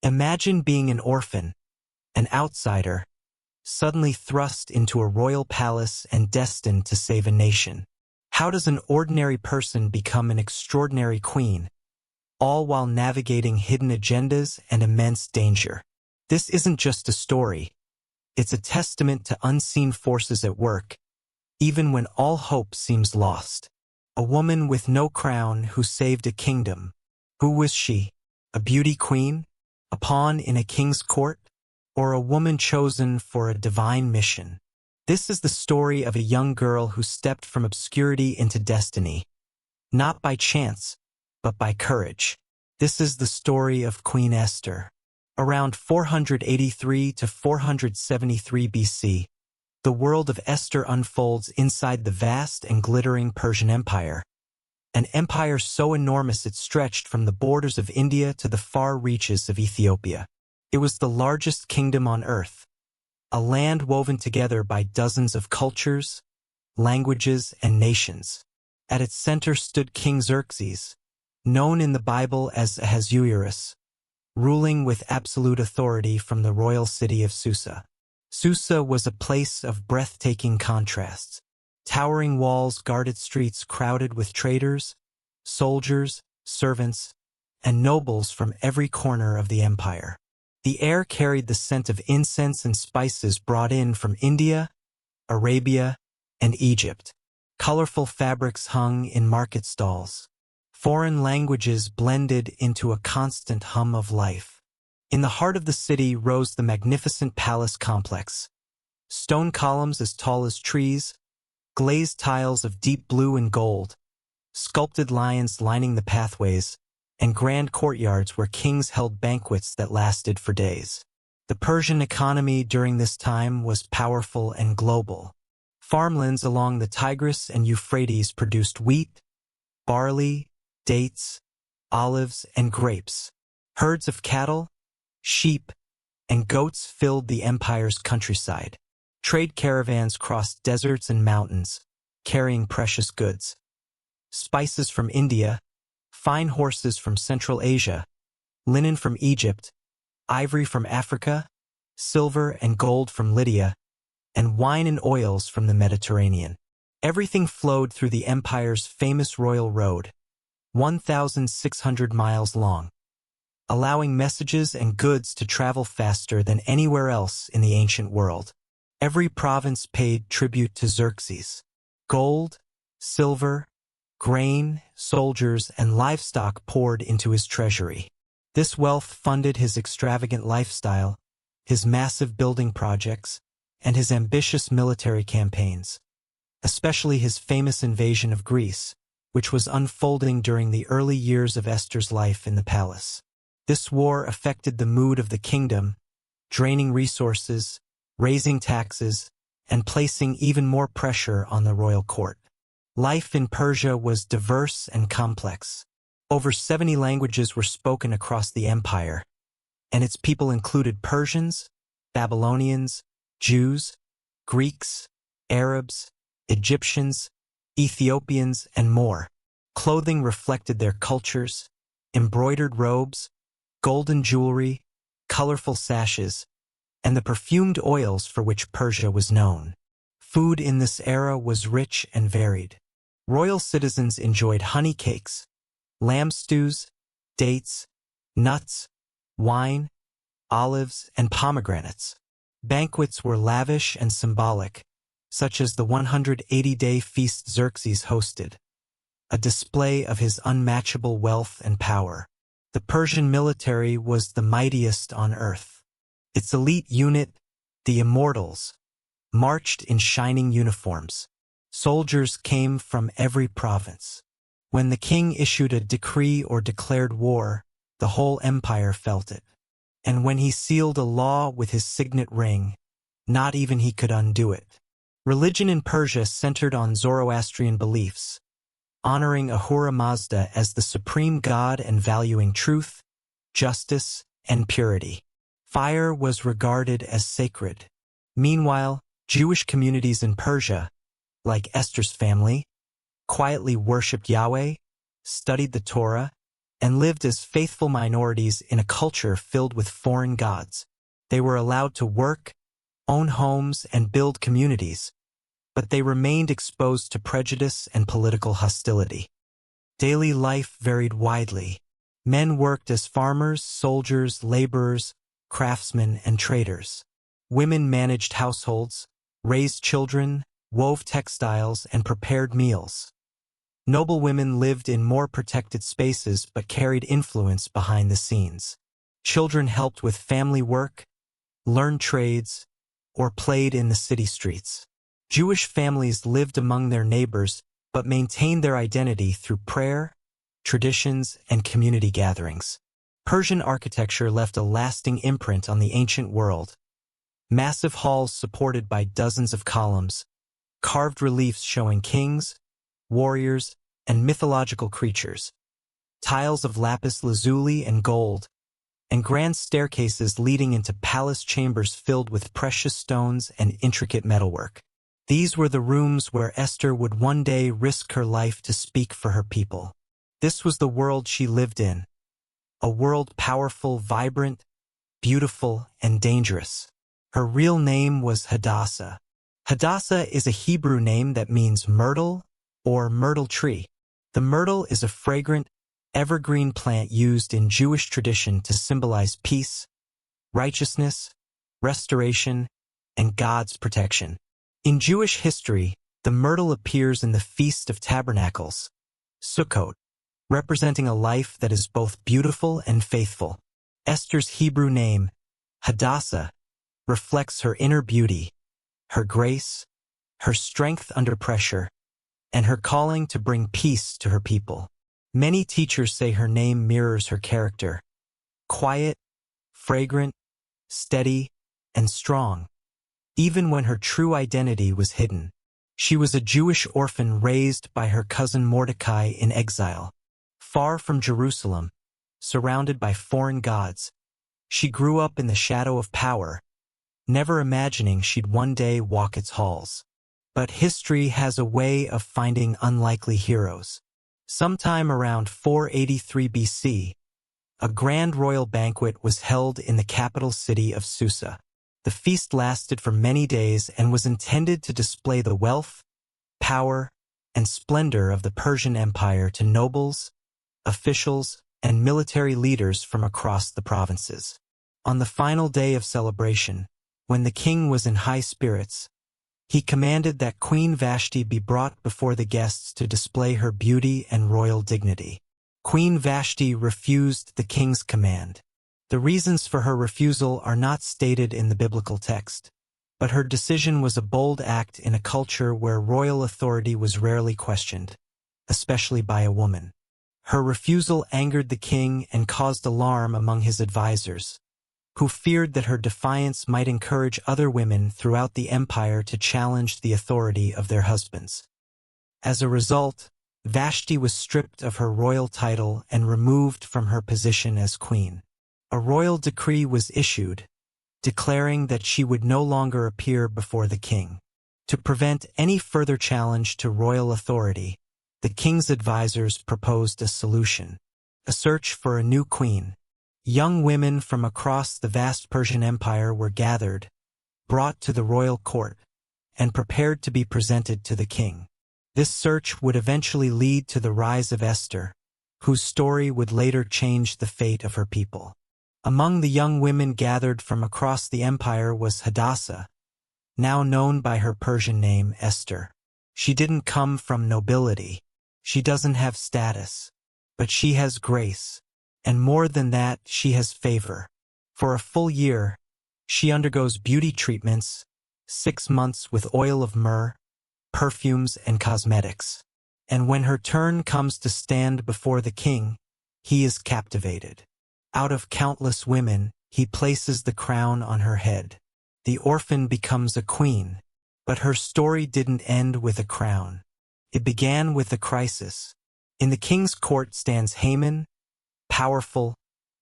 Imagine being an orphan, an outsider, suddenly thrust into a royal palace and destined to save a nation. How does an ordinary person become an extraordinary queen, all while navigating hidden agendas and immense danger? This isn't just a story. It's a testament to unseen forces at work, even when all hope seems lost. A woman with no crown who saved a kingdom. Who was she? A beauty queen? A pawn in a king's court? Or a woman chosen for a divine mission? This is the story of a young girl who stepped from obscurity into destiny, not by chance, but by courage. This is the story of Queen Esther. Around 483 to 473 BC, the world of Esther unfolds inside the vast and glittering Persian Empire, an empire so enormous it stretched from the borders of India to the far reaches of Ethiopia. It was the largest kingdom on earth, a land woven together by dozens of cultures, languages, and nations. At its center stood King Xerxes, known in the Bible as Ahasuerus, ruling with absolute authority from the royal city of Susa. Susa was a place of breathtaking contrasts. Towering walls guarded streets crowded with traders, soldiers, servants, and nobles from every corner of the empire. The air carried the scent of incense and spices brought in from India, Arabia, and Egypt. Colorful fabrics hung in market stalls. Foreign languages blended into a constant hum of life. In the heart of the city rose the magnificent palace complex. Stone columns as tall as trees, glazed tiles of deep blue and gold, sculpted lions lining the pathways, and grand courtyards where kings held banquets that lasted for days. The Persian economy during this time was powerful and global. Farmlands along the Tigris and Euphrates produced wheat, barley, dates, olives, and grapes. Herds of cattle, sheep, and goats filled the empire's countryside. Trade caravans crossed deserts and mountains, carrying precious goods. Spices from India, fine horses from Central Asia, linen from Egypt, ivory from Africa, silver and gold from Lydia, and wine and oils from the Mediterranean. Everything flowed through the empire's famous royal road, 1,600 miles long, allowing messages and goods to travel faster than anywhere else in the ancient world. Every province paid tribute to Xerxes. Gold, silver, grain, soldiers, and livestock poured into his treasury. This wealth funded his extravagant lifestyle, his massive building projects, and his ambitious military campaigns, especially his famous invasion of Greece, which was unfolding during the early years of Esther's life in the palace. This war affected the mood of the kingdom, draining resources, raising taxes, and placing even more pressure on the royal court. Life in Persia was diverse and complex. Over 70 languages were spoken across the empire, and its people included Persians, Babylonians, Jews, Greeks, Arabs, Egyptians, Ethiopians, and more. Clothing reflected their cultures, embroidered robes, golden jewelry, colorful sashes, and the perfumed oils for which Persia was known. Food in this era was rich and varied. Royal citizens enjoyed honey cakes, lamb stews, dates, nuts, wine, olives, and pomegranates. Banquets were lavish and symbolic, such as the 180-day feast Xerxes hosted, a display of his unmatchable wealth and power. The Persian military was the mightiest on earth. Its elite unit, the Immortals, marched in shining uniforms. Soldiers came from every province. When the king issued a decree or declared war, the whole empire felt it. And when he sealed a law with his signet ring, not even he could undo it. Religion in Persia centered on Zoroastrian beliefs, honoring Ahura Mazda as the supreme god and valuing truth, justice, and purity. Fire was regarded as sacred. Meanwhile, Jewish communities in Persia, like Esther's family, quietly worshipped Yahweh, studied the Torah, and lived as faithful minorities in a culture filled with foreign gods. They were allowed to work, own homes, and build communities, but they remained exposed to prejudice and political hostility. Daily life varied widely. Men worked as farmers, soldiers, laborers, craftsmen, and traders. Women managed households, raised children, wove textiles, and prepared meals. Noble women lived in more protected spaces but carried influence behind the scenes. Children helped with family work, learned trades, or played in the city streets. Jewish families lived among their neighbors but maintained their identity through prayer, traditions, and community gatherings. Persian architecture left a lasting imprint on the ancient world. Massive halls supported by dozens of columns, carved reliefs showing kings, warriors, and mythological creatures, tiles of lapis lazuli and gold, and grand staircases leading into palace chambers filled with precious stones and intricate metalwork. These were the rooms where Esther would one day risk her life to speak for her people. This was the world she lived in, a world powerful, vibrant, beautiful, and dangerous. Her real name was Hadassah. Hadassah is a Hebrew name that means myrtle or myrtle tree. The myrtle is a fragrant, evergreen plant used in Jewish tradition to symbolize peace, righteousness, restoration, and God's protection. In Jewish history, the myrtle appears in the Feast of Tabernacles, Sukkot, representing a life that is both beautiful and faithful. Esther's Hebrew name, Hadassah, reflects her inner beauty, her grace, her strength under pressure, and her calling to bring peace to her people. Many teachers say her name mirrors her character: quiet, fragrant, steady, and strong. Even when her true identity was hidden, she was a Jewish orphan raised by her cousin Mordecai in exile. Far from Jerusalem, surrounded by foreign gods, she grew up in the shadow of power, never imagining she'd one day walk its halls. But history has a way of finding unlikely heroes. Sometime around 483 BC, a grand royal banquet was held in the capital city of Susa. The feast lasted for many days and was intended to display the wealth, power, and splendor of the Persian Empire to nobles, officials, and military leaders from across the provinces. On the final day of celebration, when the king was in high spirits, he commanded that Queen Vashti be brought before the guests to display her beauty and royal dignity. Queen Vashti refused the king's command. The reasons for her refusal are not stated in the biblical text, but her decision was a bold act in a culture where royal authority was rarely questioned, especially by a woman. Her refusal angered the king and caused alarm among his advisors, who feared that her defiance might encourage other women throughout the empire to challenge the authority of their husbands. As a result, Vashti was stripped of her royal title and removed from her position as queen. A royal decree was issued, declaring that she would no longer appear before the king. To prevent any further challenge to royal authority, the king's advisors proposed a solution: a search for a new queen. Young women from across the vast Persian Empire were gathered, brought to the royal court, and prepared to be presented to the king. This search would eventually lead to the rise of Esther, whose story would later change the fate of her people. Among the young women gathered from across the empire was Hadassah, now known by her Persian name Esther. She didn't come from nobility. She doesn't have status, but she has grace. And more than that, she has favor. For a full year, she undergoes beauty treatments, 6 months with oil of myrrh, perfumes, and cosmetics. And when her turn comes to stand before the king, he is captivated. Out of countless women, he places the crown on her head. The orphan becomes a queen, but her story didn't end with a crown. It began with a crisis. In the king's court stands Haman, powerful,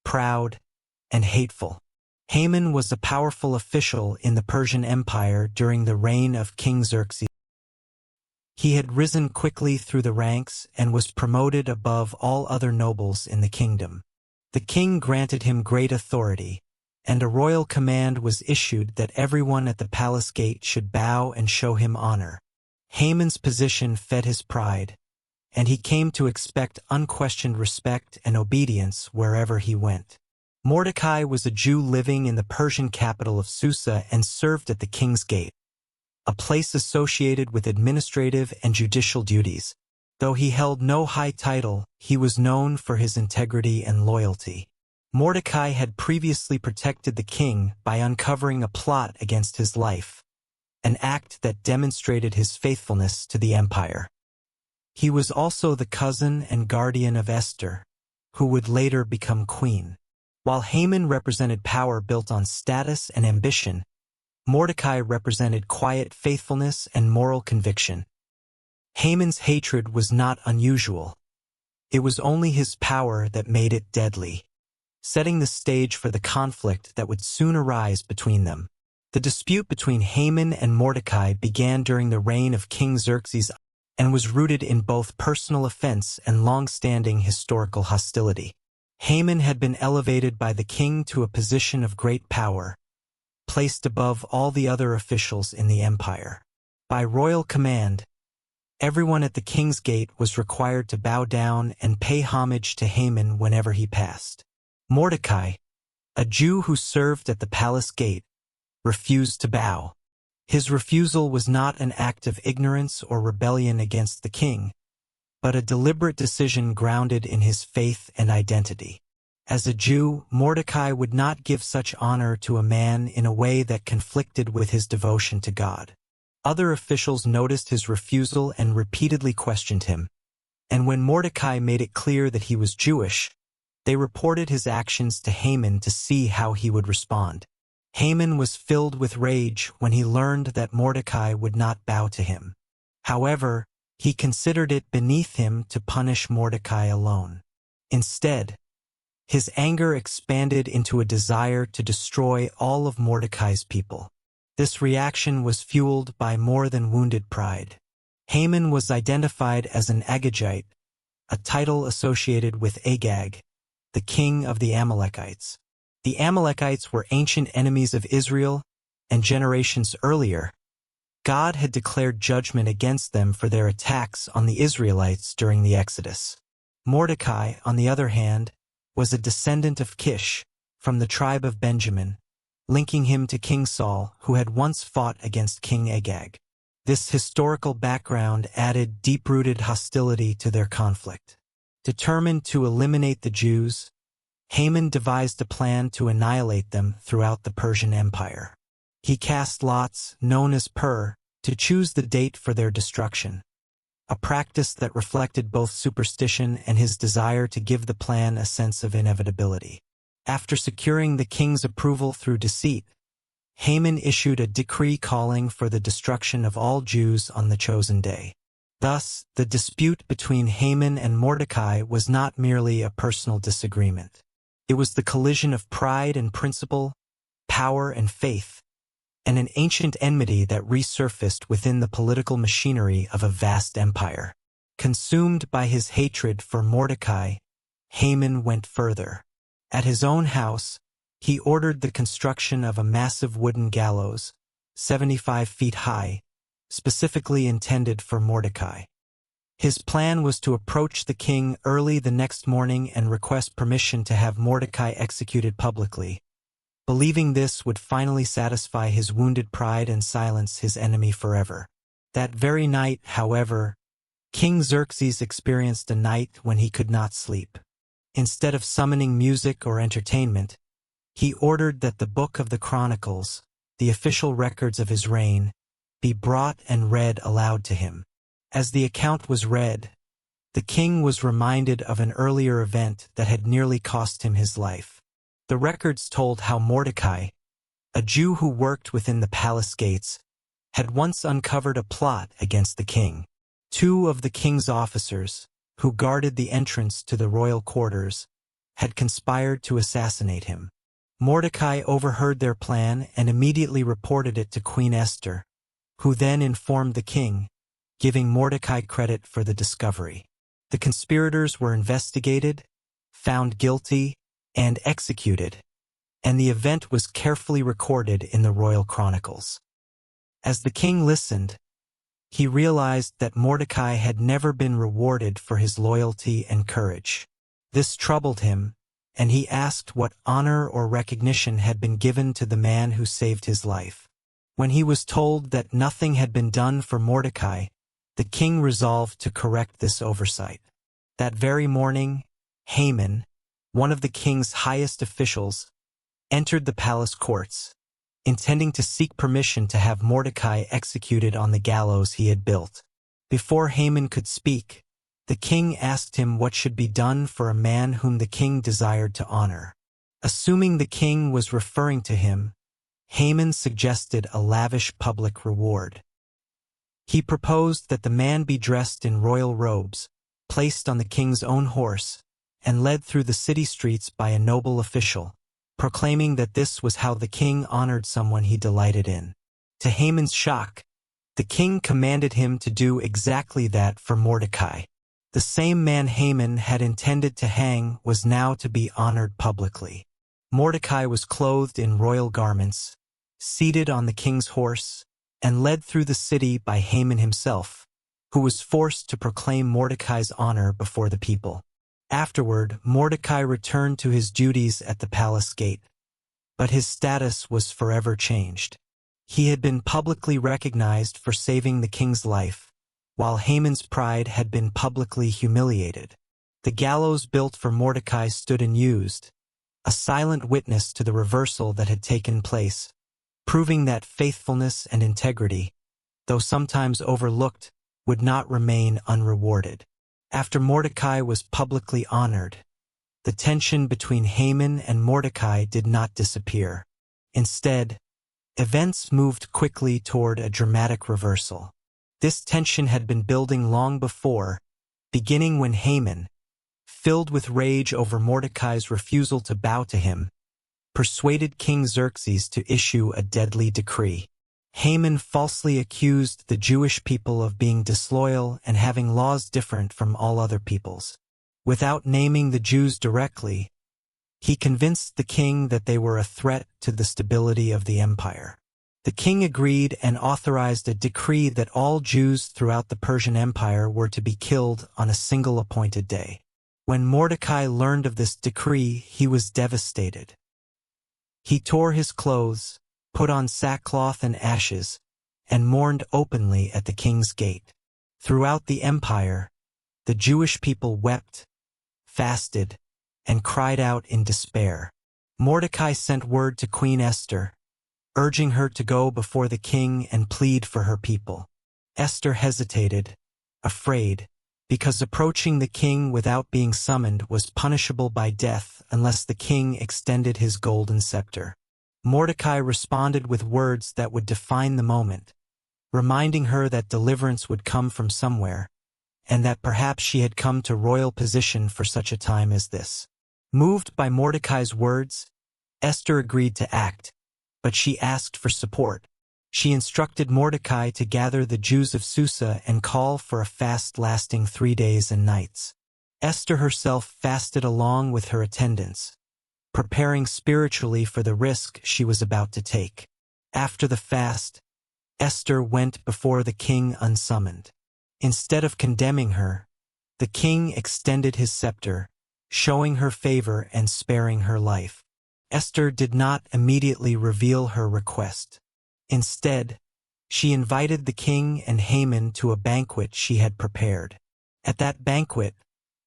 proud, and hateful. Haman was a powerful official in the Persian Empire during the reign of King Xerxes. He had risen quickly through the ranks and was promoted above all other nobles in the kingdom. The king granted him great authority, and a royal command was issued that everyone at the palace gate should bow and show him honor. Haman's position fed his pride, and he came to expect unquestioned respect and obedience wherever he went. Mordecai was a Jew living in the Persian capital of Susa and served at the king's gate, a place associated with administrative and judicial duties. Though he held no high title, he was known for his integrity and loyalty. Mordecai had previously protected the king by uncovering a plot against his life, an act that demonstrated his faithfulness to the empire. He was also the cousin and guardian of Esther, who would later become queen. While Haman represented power built on status and ambition, Mordecai represented quiet faithfulness and moral conviction. Haman's hatred was not unusual. It was only his power that made it deadly, setting the stage for the conflict that would soon arise between them. The dispute between Haman and Mordecai began during the reign of King Xerxes and was rooted in both personal offense and long-standing historical hostility. Haman had been elevated by the king to a position of great power, placed above all the other officials in the empire. By royal command, everyone at the king's gate was required to bow down and pay homage to Haman whenever he passed. Mordecai, a Jew who served at the palace gate, refused to bow. His refusal was not an act of ignorance or rebellion against the king, but a deliberate decision grounded in his faith and identity. As a Jew, Mordecai would not give such honor to a man in a way that conflicted with his devotion to God. Other officials noticed his refusal and repeatedly questioned him, and when Mordecai made it clear that he was Jewish, they reported his actions to Haman to see how he would respond. Haman was filled with rage when he learned that Mordecai would not bow to him. However, he considered it beneath him to punish Mordecai alone. Instead, his anger expanded into a desire to destroy all of Mordecai's people. This reaction was fueled by more than wounded pride. Haman was identified as an Agagite, a title associated with Agag, the king of the Amalekites. The Amalekites were ancient enemies of Israel, and generations earlier, God had declared judgment against them for their attacks on the Israelites during the Exodus. Mordecai, on the other hand, was a descendant of Kish, from the tribe of Benjamin, linking him to King Saul, who had once fought against King Agag. This historical background added deep-rooted hostility to their conflict. Determined to eliminate the Jews, Haman devised a plan to annihilate them throughout the Persian Empire. He cast lots, known as to choose the date for their destruction, a practice that reflected both superstition and his desire to give the plan a sense of inevitability. After securing the king's approval through deceit, Haman issued a decree calling for the destruction of all Jews on the chosen day. Thus, the dispute between Haman and Mordecai was not merely a personal disagreement. It was the collision of pride and principle, power and faith, and an ancient enmity that resurfaced within the political machinery of a vast empire. Consumed by his hatred for Mordecai, Haman went further. At his own house, he ordered the construction of a massive wooden gallows, 75 feet high, specifically intended for Mordecai. His plan was to approach the king early the next morning and request permission to have Mordecai executed publicly, believing this would finally satisfy his wounded pride and silence his enemy forever. That very night, however, King Xerxes experienced a night when he could not sleep. Instead of summoning music or entertainment, he ordered that the Book of the Chronicles, the official records of his reign, be brought and read aloud to him. As the account was read, the king was reminded of an earlier event that had nearly cost him his life. The records told how Mordecai, a Jew who worked within the palace gates, had once uncovered a plot against the king. Two of the king's officers, who guarded the entrance to the royal quarters, had conspired to assassinate him. Mordecai overheard their plan and immediately reported it to Queen Esther, who then informed the king, giving Mordecai credit for the discovery. The conspirators were investigated, found guilty, and executed, and the event was carefully recorded in the royal chronicles. As the king listened, he realized that Mordecai had never been rewarded for his loyalty and courage. This troubled him, and he asked what honor or recognition had been given to the man who saved his life. When he was told that nothing had been done for Mordecai, the king resolved to correct this oversight. That very morning, Haman, one of the king's highest officials, entered the palace courts, intending to seek permission to have Mordecai executed on the gallows he had built. Before Haman could speak, the king asked him what should be done for a man whom the king desired to honor. Assuming the king was referring to him, Haman suggested a lavish public reward. He proposed that the man be dressed in royal robes, placed on the king's own horse, and led through the city streets by a noble official, proclaiming that this was how the king honored someone he delighted in. To Haman's shock, the king commanded him to do exactly that for Mordecai. The same man Haman had intended to hang was now to be honored publicly. Mordecai was clothed in royal garments, seated on the king's horse, and led through the city by Haman himself, who was forced to proclaim Mordecai's honor before the people. Afterward, Mordecai returned to his duties at the palace gate, but his status was forever changed. He had been publicly recognized for saving the king's life, while Haman's pride had been publicly humiliated. The gallows built for Mordecai stood unused, a silent witness to the reversal that had taken place, proving that faithfulness and integrity, though sometimes overlooked, would not remain unrewarded. After Mordecai was publicly honored, the tension between Haman and Mordecai did not disappear. Instead, events moved quickly toward a dramatic reversal. This tension had been building long before, beginning when Haman, filled with rage over Mordecai's refusal to bow to him, persuaded King Xerxes to issue a deadly decree. Haman falsely accused the Jewish people of being disloyal and having laws different from all other peoples. Without naming the Jews directly, he convinced the king that they were a threat to the stability of the empire. The king agreed and authorized a decree that all Jews throughout the Persian Empire were to be killed on a single appointed day. When Mordecai learned of this decree, he was devastated. He tore his clothes, put on sackcloth and ashes, and mourned openly at the king's gate. Throughout the empire, the Jewish people wept, fasted, and cried out in despair. Mordecai sent word to Queen Esther, urging her to go before the king and plead for her people. Esther hesitated, afraid, because approaching the king without being summoned was punishable by death unless the king extended his golden scepter. Mordecai responded with words that would define the moment, reminding her that deliverance would come from somewhere, and that perhaps she had come to royal position for such a time as this. Moved by Mordecai's words, Esther agreed to act, but she asked for support. She instructed Mordecai to gather the Jews of Susa and call for a fast lasting 3 days and nights. Esther herself fasted along with her attendants, preparing spiritually for the risk she was about to take. After the fast, Esther went before the king unsummoned. Instead of condemning her, the king extended his scepter, showing her favor and sparing her life. Esther did not immediately reveal her request. Instead, she invited the king and Haman to a banquet she had prepared. At that banquet,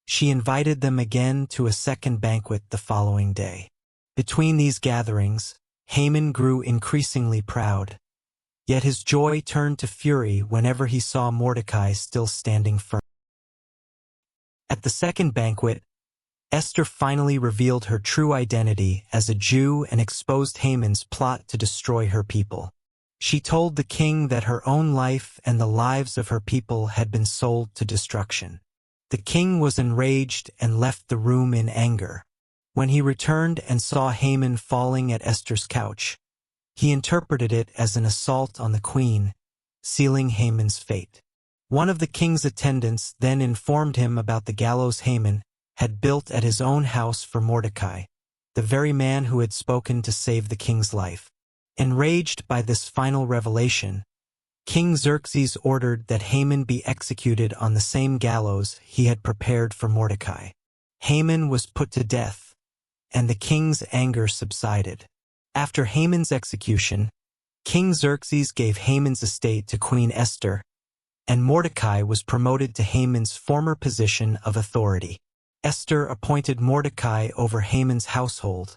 she invited them again to a second banquet the following day. Between these gatherings, Haman grew increasingly proud, yet his joy turned to fury whenever he saw Mordecai still standing firm. At the second banquet, Esther finally revealed her true identity as a Jew and exposed Haman's plot to destroy her people. She told the king that her own life and the lives of her people had been sold to destruction. The king was enraged and left the room in anger. When he returned and saw Haman falling at Esther's couch, he interpreted it as an assault on the queen, sealing Haman's fate. One of the king's attendants then informed him about the gallows Haman had built at his own house for Mordecai, the very man who had spoken to save the king's life. Enraged by this final revelation, King Xerxes ordered that Haman be executed on the same gallows he had prepared for Mordecai. Haman was put to death, and the king's anger subsided. After Haman's execution, King Xerxes gave Haman's estate to Queen Esther, and Mordecai was promoted to Haman's former position of authority. Esther appointed Mordecai over Haman's household,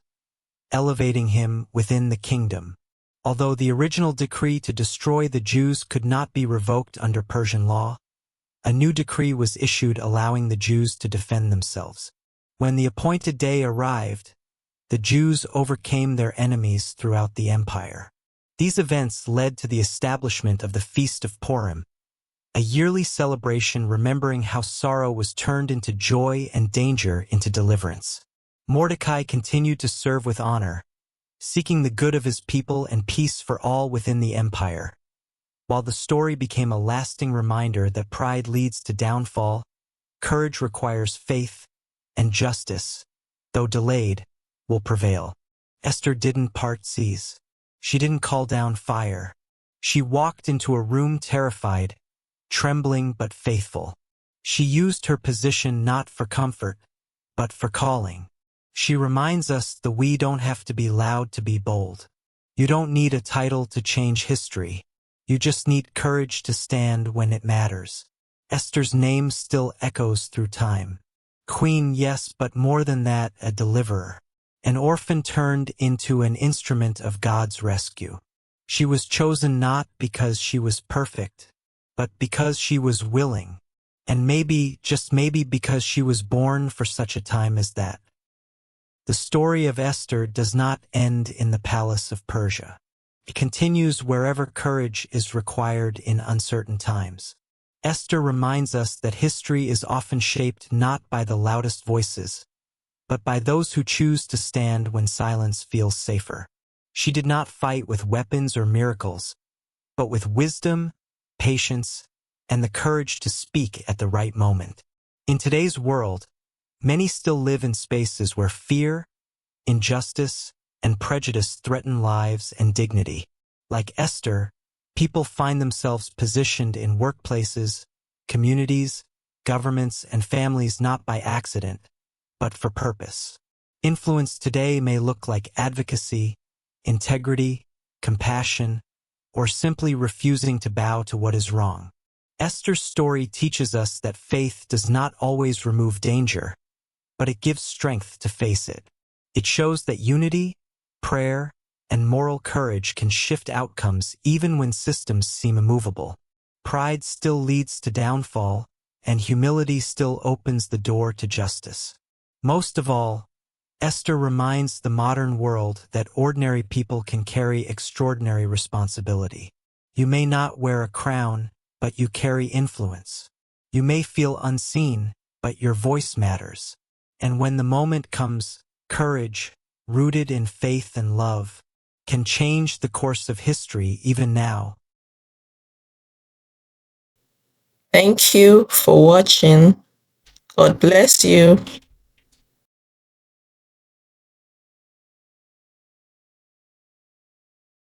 elevating him within the kingdom. Although the original decree to destroy the Jews could not be revoked under Persian law, a new decree was issued allowing the Jews to defend themselves. When the appointed day arrived, the Jews overcame their enemies throughout the empire. These events led to the establishment of the Feast of Purim, a yearly celebration remembering how sorrow was turned into joy and danger into deliverance. Mordecai continued to serve with honor, seeking the good of his people and peace for all within the empire. While the story became a lasting reminder that pride leads to downfall, courage requires faith, and justice, though delayed, will prevail. Esther didn't part seas. She didn't call down fire. She walked into a room terrified, trembling but faithful. She used her position not for comfort, but for calling. She reminds us that we don't have to be loud to be bold. You don't need a title to change history. You just need courage to stand when it matters. Esther's name still echoes through time. Queen, yes, but more than that, a deliverer. An orphan turned into an instrument of God's rescue. She was chosen not because she was perfect, but because she was willing, and maybe, just maybe because she was born for such a time as that. The story of Esther does not end in the palace of Persia. It continues wherever courage is required in uncertain times. Esther reminds us that history is often shaped not by the loudest voices, but by those who choose to stand when silence feels safer. She did not fight with weapons or miracles, but with wisdom, patience, and the courage to speak at the right moment. In today's world, many still live in spaces where fear, injustice, and prejudice threaten lives and dignity. Like Esther, people find themselves positioned in workplaces, communities, governments, and families not by accident, but for purpose. Influence today may look like advocacy, integrity, compassion, or simply refusing to bow to what is wrong. Esther's story teaches us that faith does not always remove danger, but it gives strength to face it. It shows that unity, prayer, and moral courage can shift outcomes even when systems seem immovable. Pride still leads to downfall, and humility still opens the door to justice. Most of all, Esther reminds the modern world that ordinary people can carry extraordinary responsibility. You may not wear a crown, but you carry influence. You may feel unseen, but your voice matters. And when the moment comes, courage, rooted in faith and love, can change the course of history even now. Thank you for watching. God bless you.